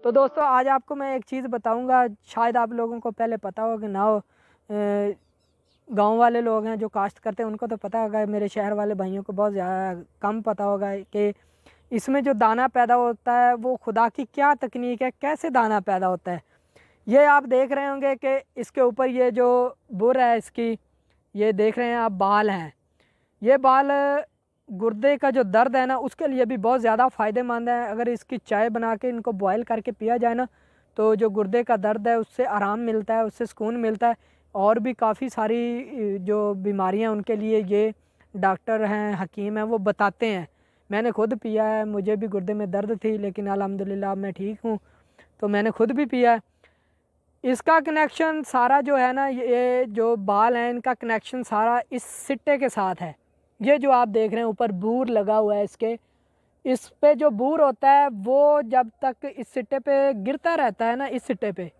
तो दोस्तों आज आपको मैं एक चीज़ बताऊंगा, शायद आप लोगों को पहले पता हो कि ना हो। गांव वाले लोग हैं जो काश्त करते हैं उनको तो पता होगा, मेरे शहर वाले भाइयों को बहुत ज़्यादा कम पता होगा कि इसमें जो दाना पैदा होता है वो खुदा की क्या तकनीक है, कैसे दाना पैदा होता है। ये आप देख रहे होंगे कि इसके ऊपर ये जो बुर है इसकी, ये देख रहे हैं आप, बाल हैं। ये बाल गुर्दे का जो दर्द है ना उसके लिए भी बहुत ज़्यादा फ़ायदेमंद है। अगर इसकी चाय बना के इनको बॉयल करके पिया जाए ना तो जो गुर्दे का दर्द है उससे आराम मिलता है, उससे सुकून मिलता है। और भी काफ़ी सारी जो बीमारियां उनके लिए ये डॉक्टर हैं, हकीम हैं, वो बताते हैं। मैंने खुद पिया है, मुझे भी गुर्दे में दर्द थी लेकिन अल्हम्दुलिल्लाह मैं ठीक हूँ, तो मैंने खुद भी पिया है। इसका कनेक्शन सारा जो है ना, ये जो बाल हैं इनका कनेक्शन सारा इस सिट्टे के साथ है। ये जो आप देख रहे हैं ऊपर बूर लगा हुआ है इसके, इस पे जो बूर होता है वो जब तक इस सिट्टे पे गिरता रहता है ना, इस सिट्टे पे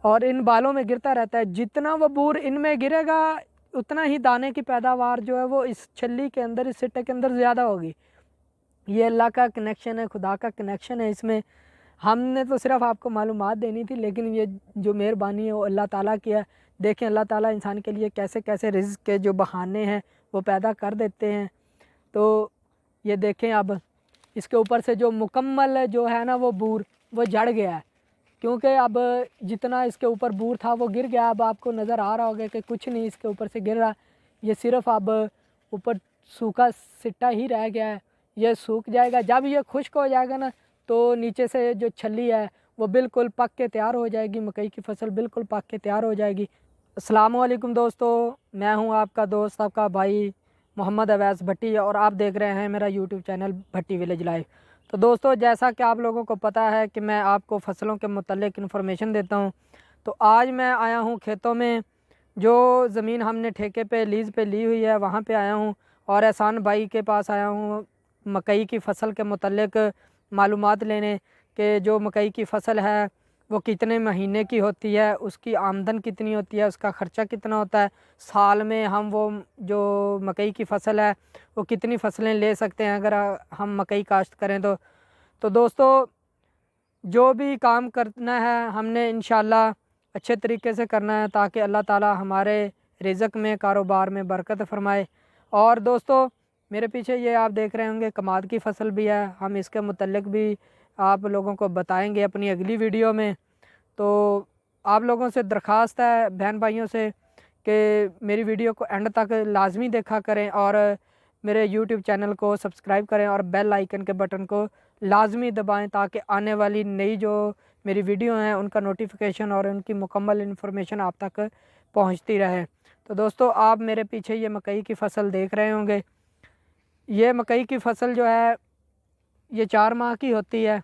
और इन बालों में गिरता रहता है, जितना वो बूर इनमें गिरेगा उतना ही दाने की पैदावार जो है वो इस छल्ली के अंदर, इस सिट्टे के अंदर ज़्यादा होगी। ये अल्लाह का कनेक्शन है, खुदा का कनेक्शन है इसमें। हमने तो सिर्फ आपको मालूमात देनी थी, लेकिन ये जो मेहरबानी है वो अल्लाह ताला की है। देखें अल्लाह ताला इंसान के लिए कैसे कैसे रिज़्क़ के जो बहाने हैं वो पैदा कर देते हैं। तो ये देखें अब इसके ऊपर से जो मुकम्मल जो है ना वो बूर वो जड़ गया है, क्योंकि अब जितना इसके ऊपर बूर था वो गिर गया। अब आपको नज़र आ रहा होगा कि कुछ नहीं इसके ऊपर से गिर रहा, ये सिर्फ अब ऊपर सूखा सिट्टा ही रह गया है। ये सूख जाएगा, जब ये खुश्क हो जाएगा ना तो नीचे से जो छल्ली है वो बिल्कुल पक के तैयार हो जाएगी, मकई की फसल बिल्कुल पक के तैयार हो जाएगी। अस्सलाम वालेकुम दोस्तों, मैं हूं आपका दोस्त, आपका भाई मोहम्मद अवैस भट्टी, और आप देख रहे हैं मेरा यूट्यूब चैनल भट्टी विलेज लाइफ। तो दोस्तों जैसा कि आप लोगों को पता है कि मैं आपको फसलों के मुतल्लिक इन्फॉर्मेशन देता हूं, तो आज मैं आया हूं खेतों में। जो ज़मीन हमने ठेके पे लीज़ पे ली हुई है वहाँ पे आया हूँ, और एहसान भाई के पास आया हूँ मकई की फ़सल के मुतल्लिक मालूमात लेने कि जो मकई की फ़सल है वो कितने महीने की होती है, उसकी आमदन कितनी होती है, उसका ख़र्चा कितना होता है, साल में हम वो जो मकई की फ़सल है वो कितनी फ़सलें ले सकते हैं अगर हम मकई काश्त करें तो दोस्तों जो भी काम करना है हमने इंशाल्लाह अच्छे तरीके से करना है, ताकि अल्लाह ताला हमारे रिज़्क़ में, कारोबार में बरकत फ़रमाए। और दोस्तों मेरे पीछे ये आप देख रहे होंगे कमाद की फ़सल भी है, हम इसके मुतल्लिक भी आप लोगों को बताएंगे अपनी अगली वीडियो में। तो आप लोगों से दरख्वास्त है, बहन भाइयों से, कि मेरी वीडियो को एंड तक लाजमी देखा करें और मेरे यूट्यूब चैनल को सब्सक्राइब करें और बेल आइकन के बटन को लाजमी दबाएं, ताकि आने वाली नई जो मेरी वीडियो हैं उनका नोटिफिकेशन और उनकी मुकम्मल इन्फॉर्मेशन आप तक पहुंचती रहे। तो दोस्तों आप मेरे पीछे ये मकई की फ़सल देख रहे होंगे, ये मकई की फ़सल जो है ये 4 माह की होती है।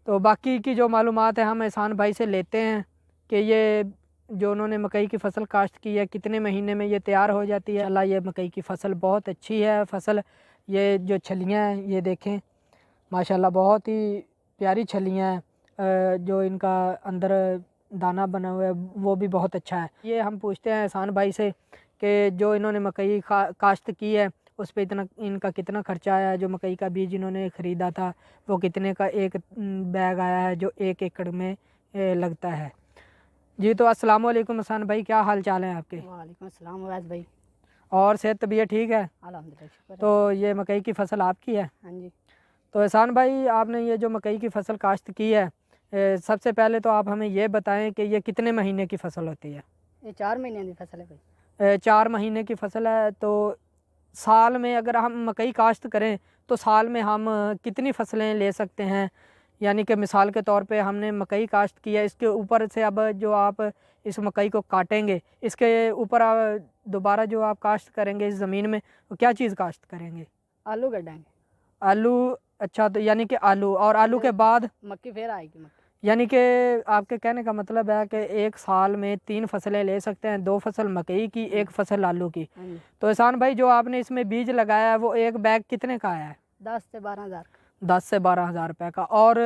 तो बाकी की जो मालूमात है हम एहसान भाई से लेते हैं कि ये जो उन्होंने मकई की फ़सल काश्त की है कितने महीने में ये तैयार हो जाती है। अल्लाह, ये मकई की फ़सल बहुत अच्छी है फ़सल। ये जो छलियाँ हैं ये देखें माशाल्लाह बहुत ही प्यारी छलियाँ हैं। जो इनका अंदर दाना बना हुआ है वो भी बहुत अच्छा है। ये हम पूछते हैं एहसान भाई से कि जो इन्होंने मकई काश्त की है उस पे इतना इनका कितना खर्चा आया है, जो मकई का बीज इन्होंने ख़रीदा था वो कितने का एक बैग आया है जो 1 एकड़ में लगता है। जी तो अस्सलाम वालेकुम एहसान भाई, क्या हाल चाल है आपके? वालेकुम अस्सलाम अवैस भाई। और सेहत तबीयत ठीक है? अल्हम्दुलिल्लाह शुक्र है। तो ये मकई की फ़सल आपकी है? हाँ जी। तो एहसान भाई आपने ये जो मकई की फ़सल काश्त की है, सबसे पहले तो आप हमें ये बताएं कि ये कितने महीने की फ़सल होती है? ये 4 महीने की फसल है भाई। 4 महीने की फ़सल है। तो साल में अगर हम मकई काश्त करें तो साल में हम कितनी फ़सलें ले सकते हैं? यानी कि मिसाल के तौर पे हमने मकई काश्त की है, इसके ऊपर से अब जो आप इस मकई को काटेंगे इसके ऊपर दोबारा जो आप काश्त करेंगे इस ज़मीन में, तो क्या चीज़ काश्त करेंगे? आलू गड्ढेंगे। आलू। अच्छा, तो यानी कि आलू, और आलू के बाद मक्की फिर आएगी मक्की। यानी कि आपके कहने का मतलब है कि एक साल में 3 फसलें ले सकते हैं, 2 फसल मकई की, 1 फसल आलू की। हाँ जी। तो एहसान भाई जो आपने इसमें बीज लगाया है वो एक बैग कितने का आया है? 10 से 12 हज़ार। 10 से 12 हज़ार रुपये का। और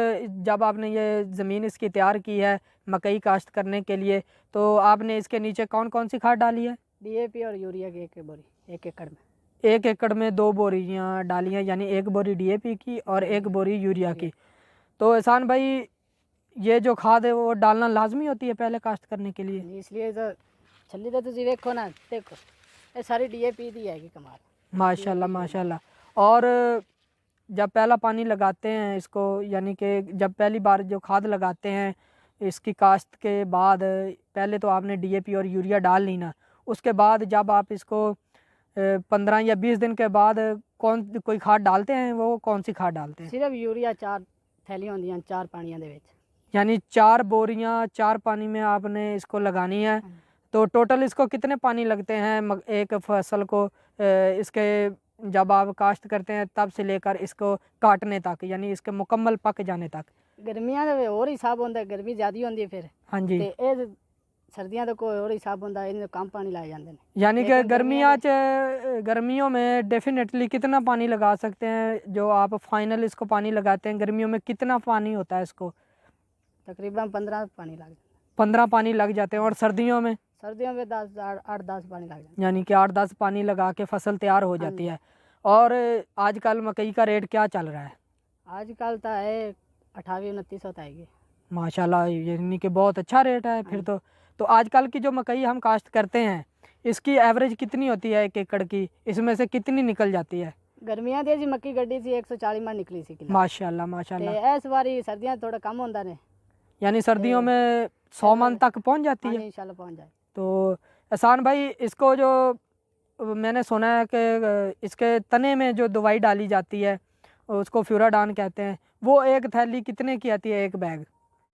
जब आपने ये ज़मीन इसकी तैयार की है मकई काश्त करने के लिए, तो आपने इसके नीचे कौन कौन सी खाद डाली है? डीएपी और यूरिया की 1 बोरी 1 एकड़ में। 1 एकड़ में 2 बोरियाँ डाली हैं, यानी 1 बोरी डीएपी की और 1 बोरी यूरिया की। तो एहसान भाई ये जो खाद है वो डालना लाजमी होती है पहले काश्त करने के लिए? जी, इसलिए तो छली तो तुझे देखो ना, देखो ये सारी डीएपी दी है कि कमाल। माशाल्लाह माशाल्लाह। और जब पहला पानी लगाते हैं इसको, यानी कि जब पहली बार जो खाद लगाते हैं इसकी काश्त के बाद, पहले तो आपने डीएपी और यूरिया डाल ली ना, उसके बाद जब आप इसको 15 या 20 दिन के बाद कौन कोई खाद डालते हैं, वो कौन सी खाद डालते हैं? सिर्फ यूरिया 4 थैलियां होंदियां 4 पानियां दे विच। यानी 4 बोरियां 4 पानी में आपने इसको लगानी है। तो टोटल इसको कितने पानी लगते हैं एक फसल को, इसके जब आप काश्त करते हैं तब से लेकर इसको काटने तक, यानी इसके मुकम्मल पक जाने तक? गर्मियां दे और हिसाब होंदा है, गर्मी ज़्यादा होंदी है फिर हाँ जी। ते ए सर्दियां दा कोई और हिसाब होंदा है, इन्हें कम पानी लाए जाते हैं। यानी कि लेकिन गर्मियों में डेफिनेटली कितना पानी लगा सकते हैं? जो आप फाइनल इसको पानी लगाते हैं गर्मियों में कितना पानी होता है इसको? तकरीबन 15 पानी लग जाते हैं। 15 पानी लग जाते हैं। और सर्दियों में? सर्दियों में 8-10 पानी लग जाते हैं। यानी कि 8-10 पानी लगा के फसल तैयार हो जाती है। और आजकल मकई का रेट क्या चल रहा है? आजकल तो है 28-29 होता है। माशाल्लाह, यानी कि बहुत अच्छा रेट है फिर तो आजकल की जो मकई हम काश्त करते हैं इसकी एवरेज कितनी होती है 1 एकड़ की? इसमें से कितनी निकल जाती है? गर्मियां दे जी मक्की गड्डी सी 140 मन निकली सी किलो। माशाल्लाह ते माशाल्लाह। इस बारी सर्दियां थोड़ा कम होंदा ने, यानी सर्दियों में 100 मन तक पहुंच जाती हाँ है। इंशाल्लाह पहुंच जाए। तो एहसान भाई, इसको जो मैंने सुना है कि इसके तने में जो दवाई डाली जाती है उसको फ्यूराडान कहते हैं, वो एक थैली कितने की आती है? एक बैग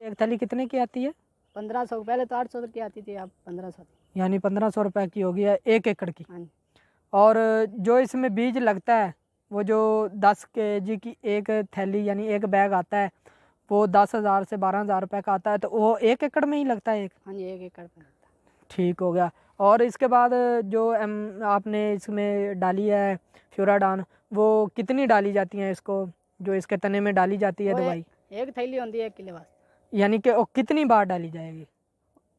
एक थैली कितने की आती है? 1500 पहले तो 800 की आती थी, अब 1500। यानी 1500 रुपये की होगी है 1 एकड़ की। हाँ और जो इसमें बीज लगता है वो जो 10 केजी की एक थैली यानी एक बैग आता है वो 10,000 से 12,000 रुपये का आता है, तो वो 1 एकड़ में ही लगता है एक? हाँ जी, 1 एकड़ पे लगता है। ठीक हो गया। और इसके बाद जो आपने इसमें डाली है फ्यूराडान, वो कितनी डाली जाती हैं इसको, जो इसके तने में डाली जाती है वो दवाई? एक थैली होंदी है 1 किलो वास्ते। यानी कि वो कितनी बार डाली जाएगी?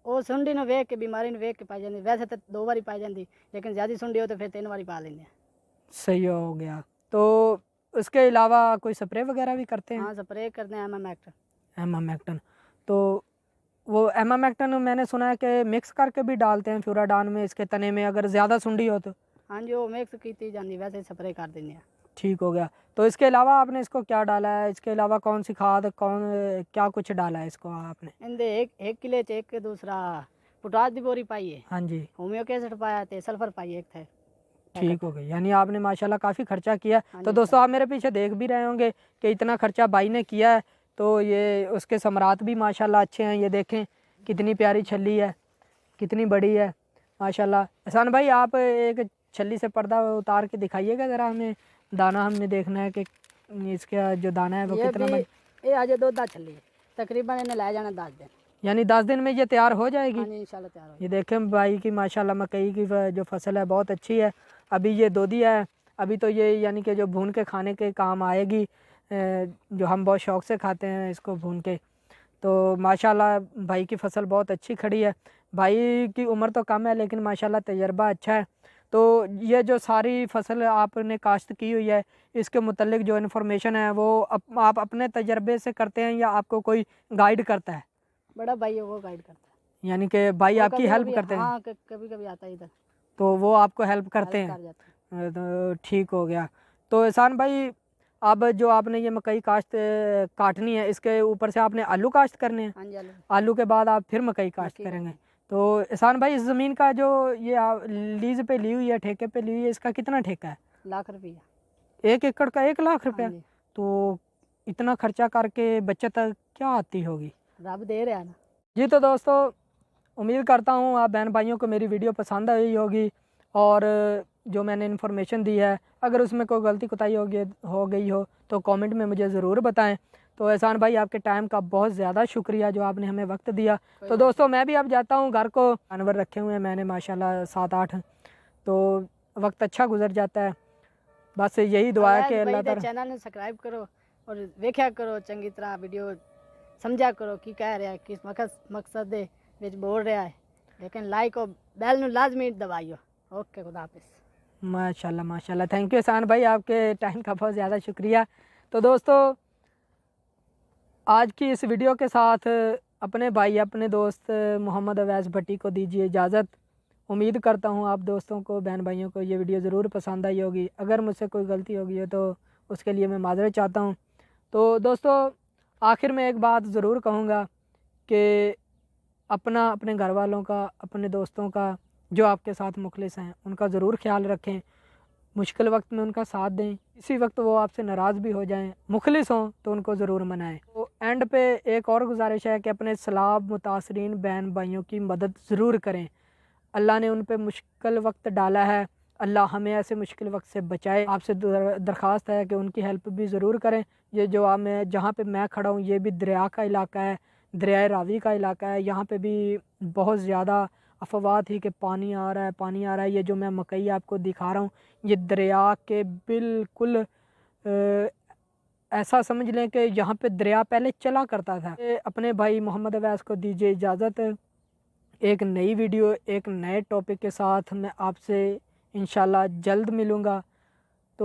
वो सुंडी ने वेख के बीमारी ने वेख के पाई जाती, वैसे तो 2 बारी पाई जाती, लेकिन ज़्यादा सुंडी हो तो फिर 3 बारी पा लेंगे। सही हो गया। तो उसके अलावा कोई स्प्रे वगैरह भी करते हैं? हाँ स्प्रे करते हैं एमामेक्ट। एमामेक्टन। तो वो एमामेक्टन मैंने सुना है कि मिक्स करके भी डालते हैं फ्यूराडान में इसके तने में, अगर ज़्यादा सुंडी हो तो? हाँ जी, वो मिक्स की जाती, वैसे स्प्रे कर देंगे। ठीक हो गया। तो इसके अलावा आपने इसको क्या डाला है? इसके अलावा कौन सी खाद, क्या कुछ डाला है इसको आपने? इंदे एक किले च एक दूसरा पोटास दी बोरी पाई है, हाँ जी। होम्योक एसिड पाया ते सल्फर पाई एक थे। ठीक हो गई। यानी आपने माशाल्लाह काफ़ी खर्चा किया। हाँ तो जी, दोस्तों आप मेरे पीछे देख भी रहे होंगे कि इतना खर्चा भाई ने किया है, तो ये उसके समरात भी माशाल्लाह अच्छे हैं। ये देखें कितनी प्यारी छल्ली है, कितनी बड़ी है माशाल्लाह। एहसान भाई, आप एक छल्ली से पर्दा उतार के दिखाइएगा ज़रा हमें, दाना हमने देखना है कि इसका जो दाना है वो ये कितना भी बन। ये आज दूध चली है, तकरीबन इन्हें लाया जाना 10 दिन। यानी 10 दिन में ये तैयार हो जाएगी? हाँ जी इंशाल्लाह तैयार हो ये देखें भाई की माशाल्लाह मकई की जो फसल है बहुत अच्छी है। अभी ये दोधी है, अभी तो ये यानी कि जो भून के खाने के काम आएगी, जो हम बहुत शौक़ से खाते हैं इसको भून के। तो माशाल्लाह भाई की फसल बहुत अच्छी खड़ी है। भाई की उम्र तो कम है लेकिन माशाल्लाह तजर्बा अच्छा है। तो ये जो सारी फसल आपने काश्त की हुई है इसके मुतल्लिक जो इन्फॉर्मेशन है वो आप अपने तजर्बे से करते हैं या आपको कोई गाइड करता है? बड़ा भाई है वो गाइड करता है। यानी कि भाई वो आपकी हेल्प करते हैं? हाँ कभी कभी आता है इधर, तो वो आपको हेल्प करते हेल्प हैं? कर जाता है। तो ठीक हो गया। तो एहसान भाई, अब जो आपने ये मकई काश्त काटनी है इसके ऊपर से आपने आलू काश्त करने हैं, हाँ जी आलू आलू के बाद आप फिर मकई काश्त मक्की करेंगे। तो एहसान भाई, इस ज़मीन का जो ये लीज़ पे ली हुई है, ठेके पे ली हुई है, इसका कितना ठेका है? 1 लाख रुपया। 1 एकड़ का 1 लाख रुपया? हाँ जी, तो इतना खर्चा करके बचत क्या आती होगी? रब दे रहा है ना। जी तो दोस्तों, उम्मीद करता हूँ आप बहन भाइयों को मेरी वीडियो पसंद आई होगी, और जो मैंने इन्फॉर्मेशन दी है अगर उसमें कोई गलती कोताही हो गई हो तो कमेंट में मुझे ज़रूर बताएं। तो एहसान भाई, आपके टाइम का बहुत ज़्यादा शुक्रिया जो आपने हमें वक्त दिया। तो दोस्तों मैं भी अब जाता हूँ घर को। जानवर रखे हुए हैं मैंने माशाल्लाह 7-8, तो वक्त अच्छा गुजर जाता है। बस यही दुआ है कि अल्लाह ताला चैनल ने सब्सक्राइब करो और वेख्या करो चंगी तरह वीडियो, समझा करो कि कह रहा है, किस मकसद दे विच बोल रहा है, लेकिन लाइक और बेल ਨੂੰ लाजमी दबाइयो। ओके, खुदा हाफिज़। माशाल्लाह माशाल्लाह। थैंक यू एहसान भाई, आपके टाइम का बहुत ज़्यादा शुक्रिया। तो दोस्तों आज की इस वीडियो के साथ अपने भाई अपने दोस्त मोहम्मद अवैस भट्टी को दीजिए इजाज़त। उम्मीद करता हूँ आप दोस्तों को, बहन भाइयों को ये वीडियो ज़रूर पसंद आई होगी। अगर मुझसे कोई गलती होगी है तो उसके लिए मैं माज़रत चाहता हूँ। तो दोस्तों, आखिर में एक बात ज़रूर कहूँगा कि अपना, अपने घर वालों का, अपने दोस्तों का, जो आपके साथ मुखलिस हैं, उनका ज़रूर ख़्याल रखें। मुश्किल वक्त में उनका साथ दें। इसी वक्त वो आपसे नाराज़ भी हो जाएं, मुखलिस हों तो उनको ज़रूर मनाएं। तो एंड पे एक और गुजारिश है कि अपने सलाब मुतासरीन बहन भाइयों की मदद ज़रूर करें। अल्लाह ने उन पे मुश्किल वक्त डाला है, अल्लाह हमें ऐसे मुश्किल वक्त से बचाए। आपसे दरख्वास्त है कि उनकी हेल्प भी ज़रूर करें। ये जो आप मैं जहाँ पे मैं खड़ा हूँ, ये भी दरिया का इलाका है, दरियाए रावी का इलाका है। यहाँ पे भी बहुत ज़्यादा अफवाह थी कि पानी आ रहा है, पानी आ रहा है। ये जो मैं मकई आपको दिखा रहा हूँ, ये दरिया के बिल्कुल ऐसा समझ लें कि यहाँ पे दरिया पहले चला करता था। अपने भाई मोहम्मद अवैस को दीजिए इजाज़त। एक नई वीडियो, एक नए टॉपिक के साथ मैं आपसे इंशाल्लाह जल्द मिलूँगा।